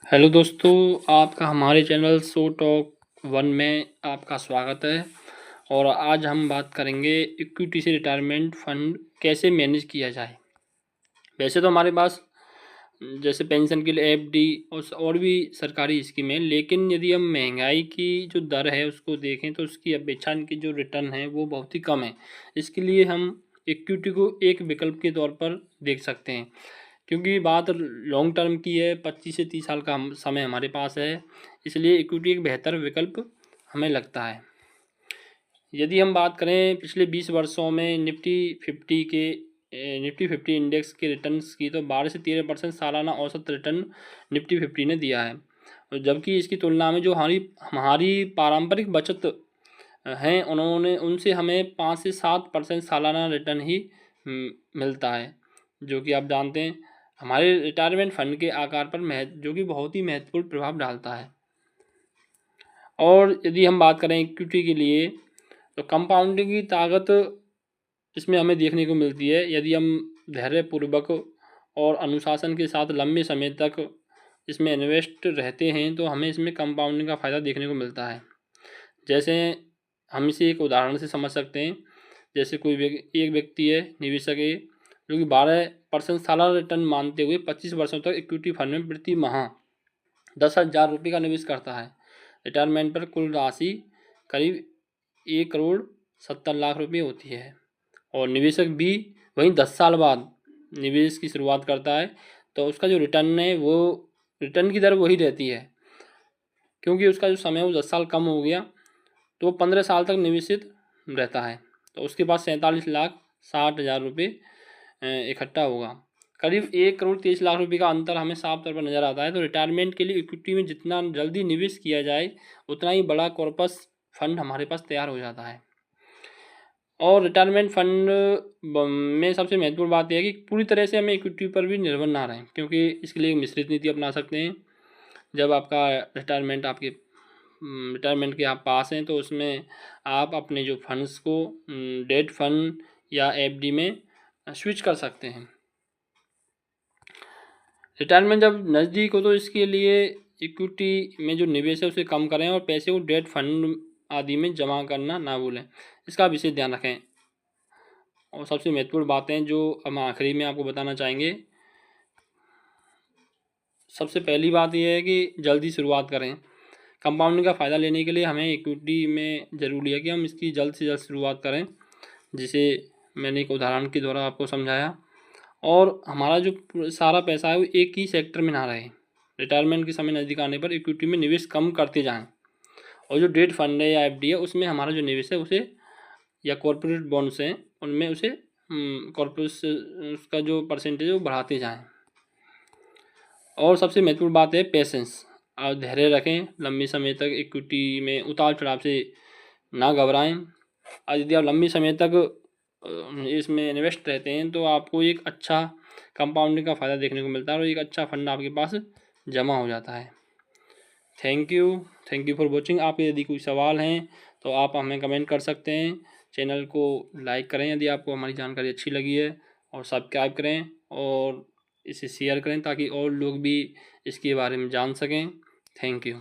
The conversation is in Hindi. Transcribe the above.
हेलो दोस्तों, आपका हमारे चैनल शो टॉक वन में आपका स्वागत है। और आज हम बात करेंगे इक्विटी से रिटायरमेंट फंड कैसे मैनेज किया जाए। वैसे तो हमारे पास जैसे पेंशन के लिए एफडी और भी सरकारी स्कीम है, लेकिन यदि हम महंगाई की जो दर है उसको देखें तो उसकी अपेक्षा की जो रिटर्न है वो बहुत ही कम है। इसके लिए हम इक्विटी को एक विकल्प के तौर पर देख सकते हैं, क्योंकि बात लॉन्ग टर्म की है। 25 से 30 साल का समय हमारे पास है, इसलिए इक्विटी एक बेहतर विकल्प हमें लगता है। यदि हम बात करें पिछले 20 वर्षों में निफ्टी 50 इंडेक्स के रिटर्न्स की, तो 12 से 13% सालाना औसत रिटर्न निफ्टी 50 ने दिया है। और जबकि इसकी तुलना में जो हमारी हमारी पारंपरिक बचत हैं, उन्होंने उनसे हमें 5 से 7% सालाना रिटर्न ही मिलता है, जो कि आप जानते हैं हमारे रिटायरमेंट फंड के आकार पर जो कि बहुत ही महत्वपूर्ण प्रभाव डालता है। और यदि हम बात करें इक्विटी के लिए, तो कंपाउंडिंग की ताकत इसमें हमें देखने को मिलती है। यदि हम धैर्यपूर्वक और अनुशासन के साथ लंबे समय तक इसमें इन्वेस्ट रहते हैं तो हमें इसमें कंपाउंडिंग का फ़ायदा देखने को मिलता है। जैसे हम इसे एक उदाहरण से समझ सकते हैं। जैसे एक व्यक्ति है, निवेशक है, जो कि 12% सालाना रिटर्न मानते हुए 25 वर्षों तक इक्विटी फंड में प्रति माह 10,000 रुपये का निवेश करता है। रिटायरमेंट पर कुल राशि करीब 1,70,00,000 रुपये होती है। और निवेशक भी वहीं 10 साल बाद निवेश की शुरुआत करता है, तो उसका जो रिटर्न है वो रिटर्न की दर वही रहती है, क्योंकि उसका जो समय है वो 10 साल कम हो गया, तो 15 साल तक निवेशित रहता है। तो उसके पास 47,60,000 रुपये इकट्ठा होगा। करीब 1,30,00,000 रुपये का अंतर हमें साफ तौर पर नज़र आता है। तो रिटायरमेंट के लिए इक्विटी में जितना जल्दी निवेश किया जाए उतना ही बड़ा कॉर्पस फंड हमारे पास तैयार हो जाता है। और रिटायरमेंट फंड में सबसे महत्वपूर्ण बात यह है कि पूरी तरह से हमें इक्विटी पर भी निर्भर ना रहें, क्योंकि इसके लिए मिश्रित नीति अपना सकते हैं। जब आपका रिटायरमेंट के आप पास हैं, तो उसमें आप अपने जो फंड्स को डेट फंड या एफडी में स्विच कर सकते हैं। रिटायरमेंट जब नज़दीक हो तो इसके लिए इक्विटी में जो निवेश है उसे कम करें और पैसे को डेट फंड आदि में जमा करना ना भूलें। इसका विशेष ध्यान रखें। और सबसे महत्वपूर्ण बातें जो हम आखिरी में आपको बताना चाहेंगे, सबसे पहली बात यह है कि जल्दी शुरुआत करें। कंपाउंडिंग का फ़ायदा लेने के लिए हमें इक्विटी में ज़रूरी है कि हम इसकी जल्द से जल्द शुरुआत करें, जिसे मैंने एक उदाहरण के द्वारा आपको समझाया। और हमारा जो सारा पैसा है वो एक ही सेक्टर में ना रहे। रिटायरमेंट के समय नज़दीक आने पर इक्विटी में निवेश कम करते जाएं, और जो डेट फंड है या एफडी है उसमें हमारा जो निवेश है उसे, या कॉर्पोरेट बॉन्ड्स हैं उनमें उसे कॉर्पोरेट उसका जो परसेंटेज है वो बढ़ाते जाएं। और सबसे महत्वपूर्ण बात है पेशेंस। आप धैर्य रखें, लंबे समय तक इक्विटी में उतार चढ़ाव से ना घबराएं। और यदि आप लंबे समय तक इसमें इन्वेस्ट रहते हैं तो आपको एक अच्छा कंपाउंडिंग का फ़ायदा देखने को मिलता है और एक अच्छा फंड आपके पास जमा हो जाता है। Thank you for watching. आपके यदि कोई सवाल हैं तो आप हमें कमेंट कर सकते हैं। चैनल को लाइक करें यदि आपको हमारी जानकारी अच्छी लगी है, और सब्सक्राइब करें और इसे शेयर करें ताकि और लोग भी इसके बारे में जान सकें। Thank you.